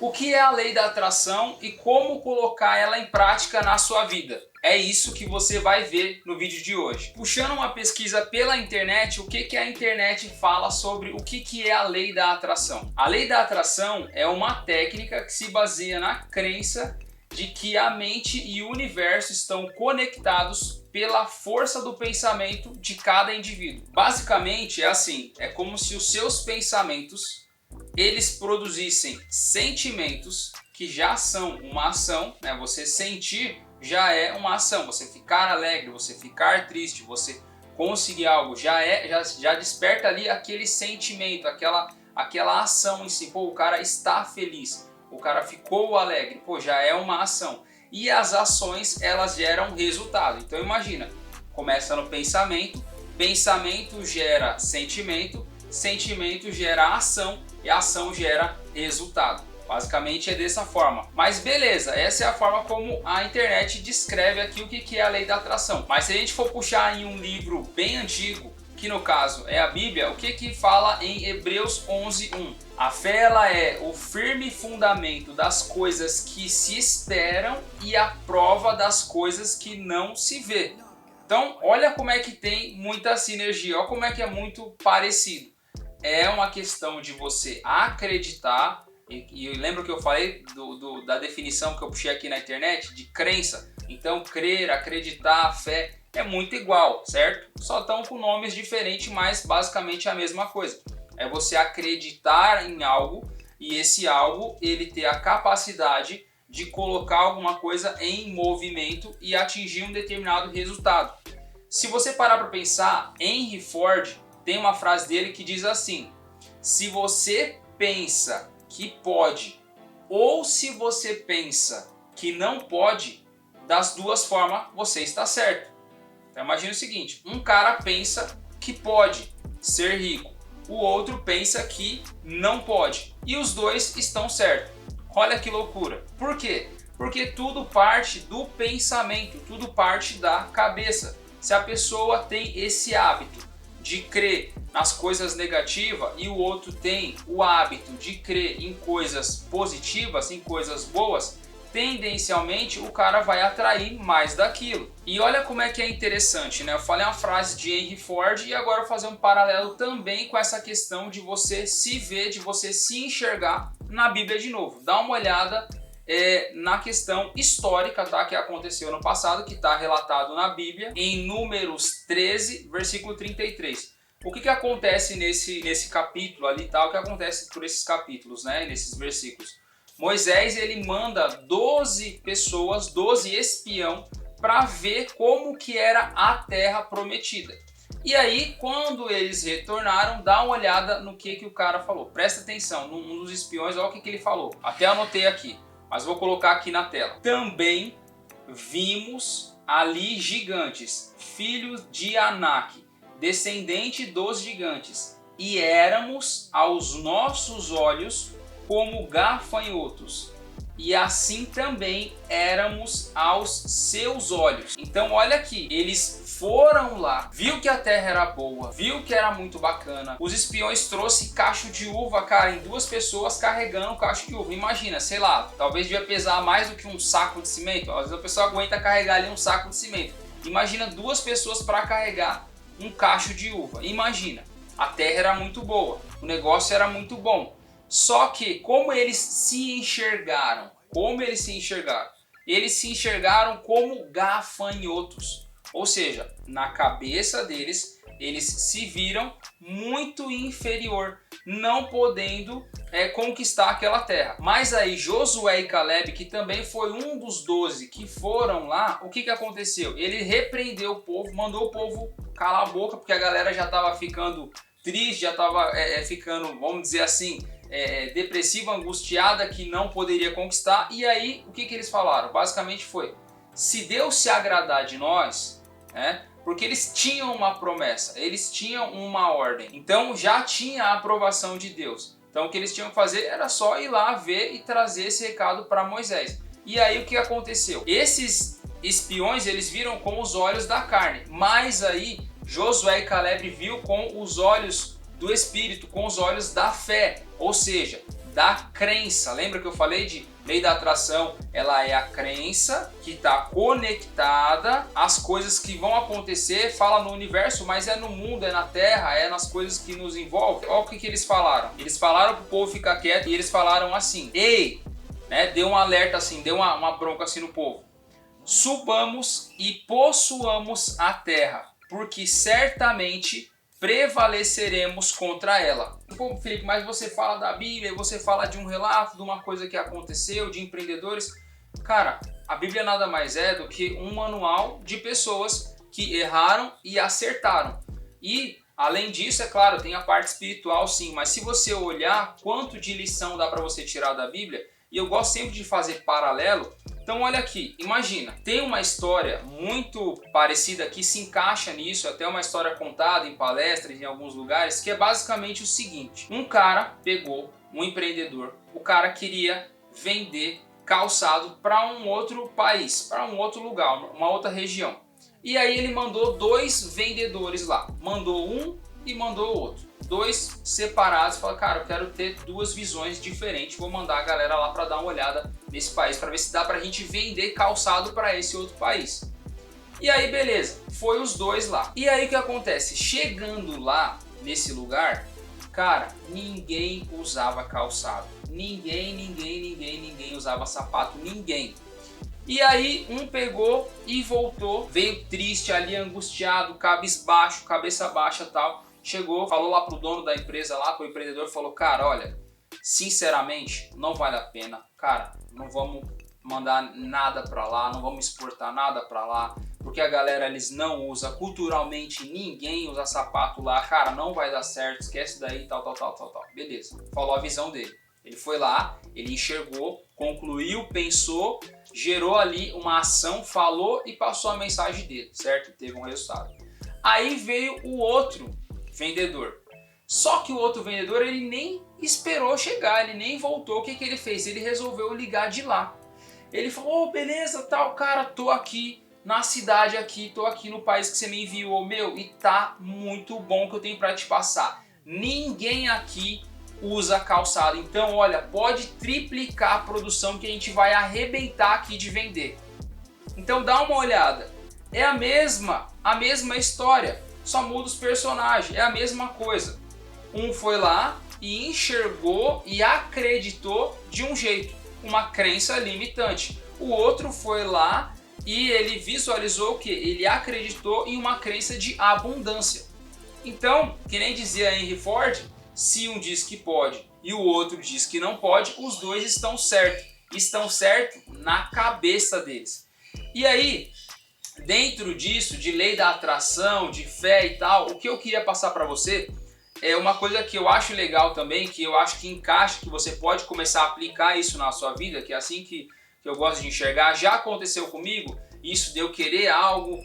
O que é a lei da atração e como colocar ela em prática na sua vida? É isso que você vai ver no vídeo de hoje. Puxando uma pesquisa pela internet, o que a internet fala sobre o que é a lei da atração? A lei da atração é uma técnica que se baseia na crença de que a mente e o universo estão conectados pela força do pensamento de cada indivíduo. Basicamente é assim, é como se os seus pensamentos eles produzissem sentimentos que já são uma ação, né? Você sentir já é uma ação, você ficar alegre, você ficar triste, você conseguir algo, já desperta ali aquele sentimento, aquela ação em si. Pô, o cara está feliz, o cara ficou alegre, pô, já é uma ação. E as ações, elas geram resultado. Então imagina, começa no pensamento, pensamento gera sentimento, sentimento gera ação e a ação gera resultado. Basicamente é dessa forma. Mas beleza, essa é a forma como a internet descreve aqui o que é a lei da atração. Mas se a gente for puxar em um livro bem antigo, que no caso é a Bíblia, o que fala em Hebreus 11:1? A fé ela é o firme fundamento das coisas que se esperam e a prova das coisas que não se vê. Então olha como é que tem muita sinergia, olha como é que é muito parecido. É uma questão de você acreditar, e lembra que eu falei da definição que eu puxei aqui na internet, de crença? Então crer, acreditar, fé é muito igual, certo? Só estão com nomes diferentes, mas basicamente é a mesma coisa. É você acreditar em algo e esse algo ele ter a capacidade de colocar alguma coisa em movimento e atingir um determinado resultado. Se você parar para pensar, Henry Ford tem uma frase dele que diz assim: se você pensa que pode ou se você pensa que não pode, das duas formas você está certo. Então imagine o seguinte, um cara pensa que pode ser rico, o outro pensa que não pode e os dois estão certos. Olha que loucura. Por quê? Porque tudo parte do pensamento, tudo parte da cabeça. Se a pessoa tem esse hábito de crer nas coisas negativas e o outro tem o hábito de crer em coisas positivas, em coisas boas, tendencialmente o cara vai atrair mais daquilo. E olha como é que é interessante, né? Eu falei uma frase de Henry Ford e agora vou fazer um paralelo também com essa questão de você se ver, de você se enxergar na Bíblia de novo. Dá uma olhada na questão histórica, tá? Que aconteceu no passado, que está relatado na Bíblia, em Números 13, versículo 33. O que acontece nesse capítulo ali, tá? O que acontece por esses capítulos, né? Nesses versículos. Moisés, ele manda 12 pessoas, 12 espião, para ver como que era a terra prometida. E aí, quando eles retornaram, dá uma olhada no que o cara falou. Presta atenção, um dos espiões, olha o que ele falou. Até anotei aqui, mas vou colocar aqui na tela. Também vimos ali gigantes, filhos de Anak, descendente dos gigantes, e éramos aos nossos olhos como gafanhotos, e assim também éramos aos seus olhos. Então olha aqui, eles foram lá, viu que a terra era boa, viu que era muito bacana. Os espiões trouxeram cacho de uva, cara, em duas pessoas carregando o cacho de uva. Imagina, sei lá, talvez devia pesar mais do que um saco de cimento. Às vezes a pessoa aguenta carregar ali um saco de cimento. Imagina duas pessoas para carregar um cacho de uva. Imagina, a terra era muito boa, o negócio era muito bom. Só que como eles se enxergaram? Eles se enxergaram como gafanhotos. Ou seja, na cabeça deles, eles se viram muito inferior, não podendo conquistar aquela terra. Mas aí Josué e Caleb, que também foi um dos 12 que foram lá, o que aconteceu? Ele repreendeu o povo, mandou o povo calar a boca, porque a galera já estava ficando triste, já estava ficando, vamos dizer assim, depressiva, angustiada, que não poderia conquistar. E aí, o que eles falaram? Basicamente foi, se Deus se agradar de nós, porque eles tinham uma promessa, eles tinham uma ordem, então já tinha a aprovação de Deus. Então o que eles tinham que fazer era só ir lá ver e trazer esse recado para Moisés. E aí o que aconteceu? Esses espiões, eles viram com os olhos da carne, mas aí Josué e Caleb viu com os olhos do Espírito, com os olhos da fé. Ou seja, da crença. Lembra que eu falei de lei da atração? Ela é a crença que está conectada às coisas que vão acontecer, fala no universo, mas é no mundo, é na Terra, é nas coisas que nos envolvem. Olha o que eles falaram. Eles falaram pro povo ficar quieto e eles falaram assim: ei, né, deu um alerta assim, deu uma bronca assim no povo. Subamos e possuamos a terra, porque certamente prevaleceremos contra ela. Pô, Felipe, mas você fala da Bíblia, você fala de um relato, de uma coisa que aconteceu, de empreendedores. Cara, a Bíblia nada mais é do que um manual de pessoas que erraram e acertaram. E, além disso, é claro, tem a parte espiritual sim, mas se você olhar quanto de lição dá para você tirar da Bíblia, e eu gosto sempre de fazer paralelo. Então olha aqui, imagina, tem uma história muito parecida que se encaixa nisso, até uma história contada em palestras em alguns lugares, que é basicamente o seguinte: um cara pegou, um empreendedor, o cara queria vender calçado para um outro país, para um outro lugar, uma outra região. E aí ele mandou dois vendedores lá, mandou um e mandou outro. Dois separados, fala, cara, eu quero ter duas visões diferentes, vou mandar a galera lá para dar uma olhada nesse país, para ver se dá pra gente vender calçado para esse outro país. E aí beleza, foi os dois lá. E aí o que acontece? Chegando lá nesse lugar, cara, ninguém usava calçado. Ninguém usava sapato, ninguém. E aí um pegou e voltou, veio triste ali, angustiado, cabisbaixo, cabeça baixa e tal. Chegou, falou lá pro dono da empresa lá, pro empreendedor, falou, cara, olha, sinceramente, não vale a pena, cara, não vamos mandar nada pra lá, não vamos exportar nada pra lá, porque a galera, eles não usam, culturalmente ninguém usa sapato lá, cara, não vai dar certo, esquece daí, tal. Beleza, falou a visão dele. Ele foi lá, ele enxergou, concluiu, pensou, gerou ali uma ação, falou e passou a mensagem dele, certo? Teve um resultado. Aí veio o outro vendedor. Só que o outro vendedor, ele nem esperou chegar, ele nem voltou. O que ele fez? Ele resolveu ligar de lá. Ele falou, beleza, tal, cara, tô aqui na cidade aqui, tô aqui no país que você me enviou, meu, e tá muito bom que eu tenho para te passar. Ninguém aqui usa calçado, então olha, pode triplicar a produção que a gente vai arrebentar aqui de vender. Então dá uma olhada, é a mesma história, só muda os personagens, é a mesma coisa. Um foi lá e enxergou e acreditou de um jeito, uma crença limitante. O outro foi lá e ele visualizou o que? Ele acreditou em uma crença de abundância. Então, que nem dizia Henry Ford, se um diz que pode e o outro diz que não pode, os dois estão certos. Estão certos na cabeça deles. E aí, dentro disso, de lei da atração, de fé e tal, o que eu queria passar para você é uma coisa que eu acho legal também, que eu acho que encaixa, que você pode começar a aplicar isso na sua vida, que é assim que eu gosto de enxergar. Já aconteceu comigo, isso de eu querer algo,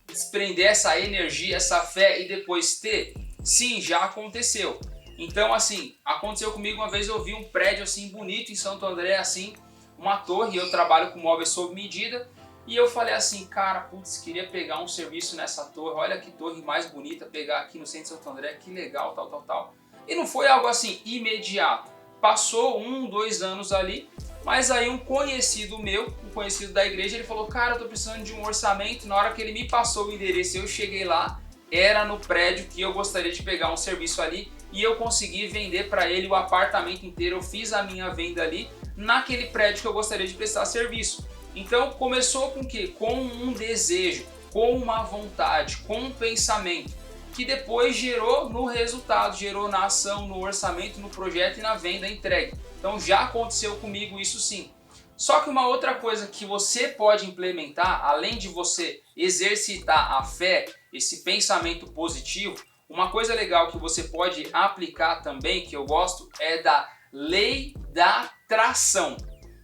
desprender essa energia, essa fé e depois ter. Sim, já aconteceu. Então, assim, aconteceu comigo uma vez, eu vi um prédio assim bonito em Santo André, assim, uma torre, eu trabalho com móveis sob medida, e eu falei assim, cara, putz, queria pegar um serviço nessa torre, olha que torre mais bonita, pegar aqui no centro de Santo André, que legal, tal. E não foi algo assim imediato. Passou 1, 2 anos ali, mas aí um conhecido meu, um conhecido da igreja, ele falou, cara, eu tô precisando de um orçamento. Na hora que ele me passou o endereço, eu cheguei lá, era no prédio que eu gostaria de pegar um serviço ali, e eu consegui vender para ele o apartamento inteiro. Eu fiz a minha venda ali, naquele prédio que eu gostaria de prestar serviço. Então começou com o quê? Com um desejo, com uma vontade, com um pensamento, que depois gerou no resultado, gerou na ação, no orçamento, no projeto e na venda entregue. Então já aconteceu comigo isso sim. Só que uma outra coisa que você pode implementar, além de você exercitar a fé, esse pensamento positivo, uma coisa legal que você pode aplicar também, que eu gosto, é da lei da atração.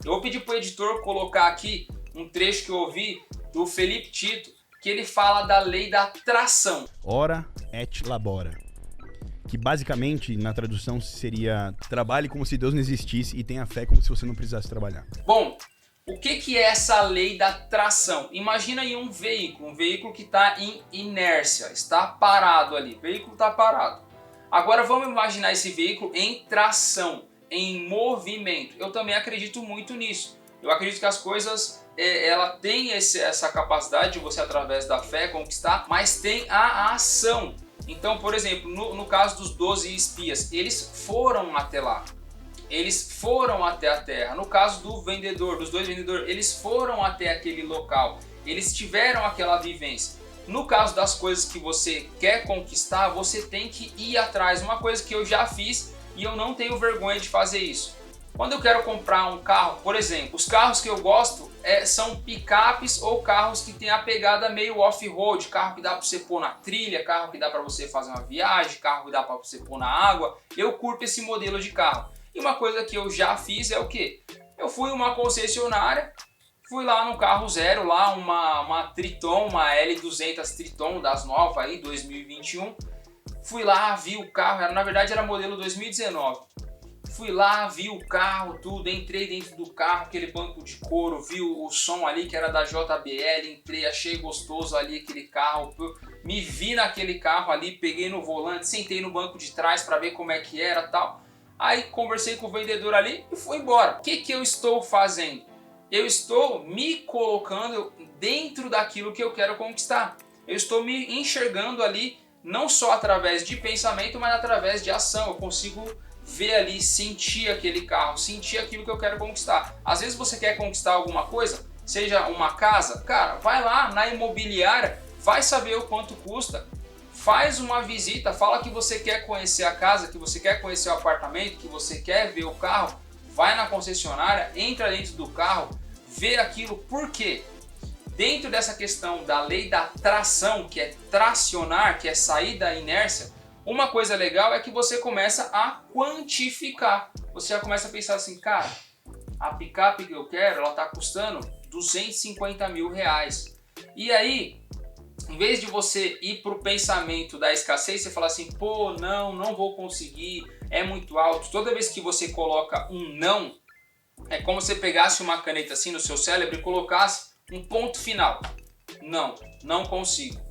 Eu vou pedir para o editor colocar aqui um trecho que eu ouvi do Felipe Tito, que ele fala da lei da atração. Ora et labora. Que basicamente, na tradução, seria trabalhe como se Deus não existisse e tenha fé como se você não precisasse trabalhar. Bom, o que é essa lei da atração? Imagina aí um veículo que está em inércia, está parado ali, o veículo está parado. Agora vamos imaginar esse veículo em tração. em movimento. Eu também acredito muito nisso. Eu acredito que as coisas, ela tem essa capacidade de você, através da fé, conquistar, mas tem a ação. Então, por exemplo, no caso dos 12 espias, eles foram até lá. Eles foram até a terra. No caso do vendedor, dos 2 vendedores, eles foram até aquele local. Eles tiveram aquela vivência. No caso das coisas que você quer conquistar, você tem que ir atrás. Uma coisa que eu já fiz e eu não tenho vergonha de fazer isso. Quando eu quero comprar um carro, por exemplo, os carros que eu gosto são picapes ou carros que tem a pegada meio off-road, carro que dá para você pôr na trilha, carro que dá para você fazer uma viagem, carro que dá para você pôr na água. Eu curto esse modelo de carro. E uma coisa que eu já fiz é o quê? Eu fui em uma concessionária, fui lá no carro zero, lá uma Triton, uma L200 Triton das novas aí, 2021. Fui lá, vi o carro, na verdade era modelo 2019. Fui lá, vi o carro, tudo, entrei dentro do carro, aquele banco de couro, vi o som ali que era da JBL, entrei, achei gostoso ali aquele carro, me vi naquele carro ali, peguei no volante, sentei no banco de trás para ver como é que era e tal. Aí conversei com o vendedor ali e fui embora. O que eu estou fazendo? Eu estou me colocando dentro daquilo que eu quero conquistar. Eu estou me enxergando ali, não só através de pensamento, mas através de ação. Eu consigo ver ali, sentir aquele carro, sentir aquilo que eu quero conquistar. Às vezes você quer conquistar alguma coisa, seja uma casa, cara, vai lá na imobiliária, vai saber o quanto custa. Faz uma visita, fala que você quer conhecer a casa, que você quer conhecer o apartamento, que você quer ver o carro, vai na concessionária, entra dentro do carro, vê aquilo. Por quê? Dentro dessa questão da lei da tração, que é tracionar, que é sair da inércia, uma coisa legal é que você começa a quantificar. Você já começa a pensar assim, cara, a picape que eu quero, ela está custando 250 mil reais. E aí, em vez de você ir para o pensamento da escassez, você fala assim, pô, não vou conseguir, é muito alto. Toda vez que você coloca um não, é como se você pegasse uma caneta assim no seu cérebro e colocasse um ponto final. Não consigo.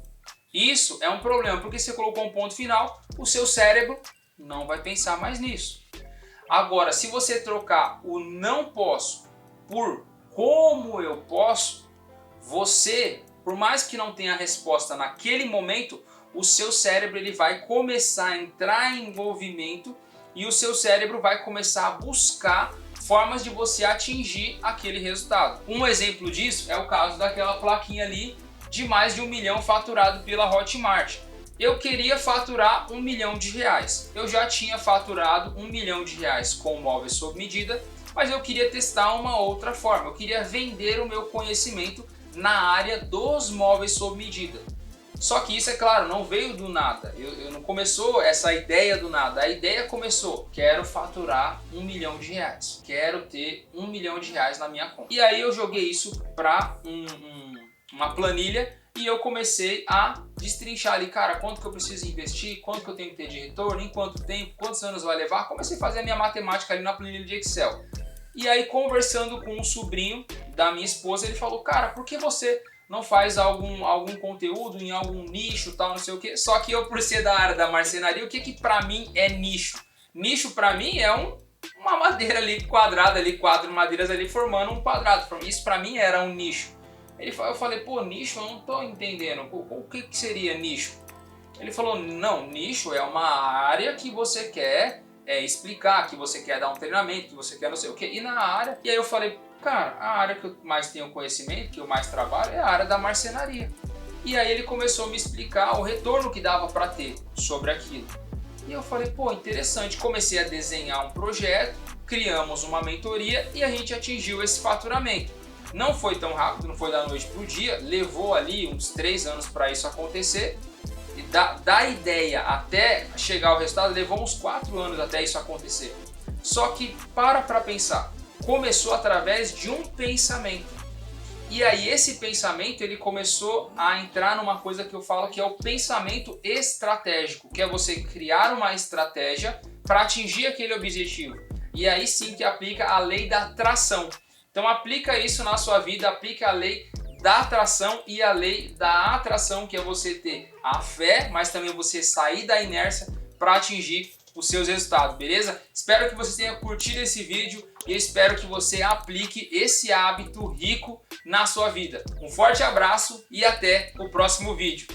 Isso é um problema, porque você colocou um ponto final, o seu cérebro não vai pensar mais nisso. Agora, se você trocar o não posso por como eu posso, você, por mais que não tenha resposta naquele momento, o seu cérebro ele vai começar a entrar em movimento e o seu cérebro vai começar a buscar formas de você atingir aquele resultado. Um exemplo disso é o caso daquela plaquinha ali de mais de 1 milhão faturado pela Hotmart. Eu queria faturar R$1 milhão. Eu já tinha faturado R$1 milhão com móveis sob medida, mas eu queria testar uma outra forma. Eu queria vender o meu conhecimento na área dos móveis sob medida. Só que isso, é claro, não veio do nada. Eu não começou essa ideia do nada. A ideia começou, quero faturar R$1 milhão. Quero ter R$1 milhão na minha conta. E aí eu joguei isso para uma planilha e eu comecei a destrinchar ali, cara, quanto que eu preciso investir, quanto que eu tenho que ter de retorno, em quanto tempo, quantos anos vai levar. Comecei a fazer a minha matemática ali na planilha de Excel. E aí, conversando com um sobrinho da minha esposa, ele falou, cara, por que você não faz algum conteúdo em algum nicho, tal, não sei o que? Só que eu, por ser da área da marcenaria, o que pra mim é nicho? Nicho pra mim é uma madeira ali quadrada, ali, 4 madeiras ali formando um quadrado. Isso pra mim era um nicho. Eu falei, pô, nicho, eu não tô entendendo. O que seria nicho? Ele falou, não, nicho é uma área que você quer explicar, que você quer dar um treinamento, que você quer não sei o que. E na área, e aí eu falei, cara, a área que eu mais tenho conhecimento, que eu mais trabalho, é a área da marcenaria. E aí ele começou a me explicar o retorno que dava para ter sobre aquilo. E eu falei, pô, interessante. Comecei a desenhar um projeto, criamos uma mentoria e a gente atingiu esse faturamento. Não foi tão rápido, não foi da noite para o dia, levou ali uns 3 anos para isso acontecer. E da ideia até chegar ao resultado, levou uns 4 anos até isso acontecer. Só que para pensar, começou através de um pensamento. E aí esse pensamento ele começou a entrar numa coisa que eu falo que é o pensamento estratégico, que é você criar uma estratégia para atingir aquele objetivo. E aí sim que aplica a lei da atração. Então aplica isso na sua vida, aplica a lei da atração e a lei da atração, que é você ter a fé, mas também você sair da inércia para atingir os seus resultados, beleza? Espero que você tenha curtido esse vídeo e eu espero que você aplique esse hábito rico na sua vida. Um forte abraço e até o próximo vídeo.